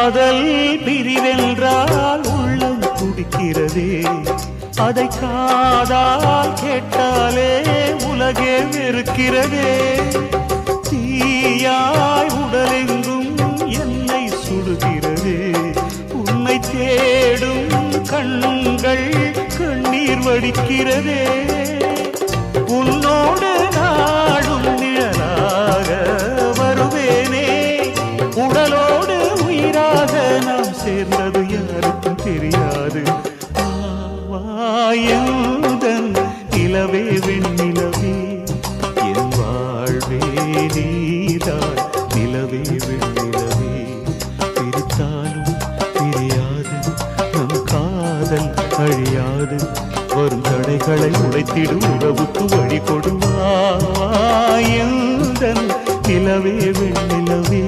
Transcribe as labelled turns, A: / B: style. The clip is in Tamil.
A: காதல் பிரிவென்றால் உள்ளம் துடிக்கிறதே, அதை காதால் கேட்டாலே உலகே வெறுக்கிறதே. தீயாய் உடலெங்கும் என்னை சுடுகிறதே, உன்னை தேடும் கண்கள் கண்ணீர் வடிக்கிறதே. உன்னோடு நாடும் நிழலாக வருவேனே, உடலோடு உயிராக நாம் சேர்ந்தது யாருக்கும் தெரியாது. வாயந்தன் நிலவே வெண்ணிலவே, என் வாழ்வே நீதான் நிலவே வெண்ணிலவே. பிரித்தாலும் பிரியாது நம் காதல் அழியாது, வரும் தடைகளை உடைத்திடும் உறவுக்கு வழி கொடுவாயந்தன் நிலவே வெண்ணிலவே.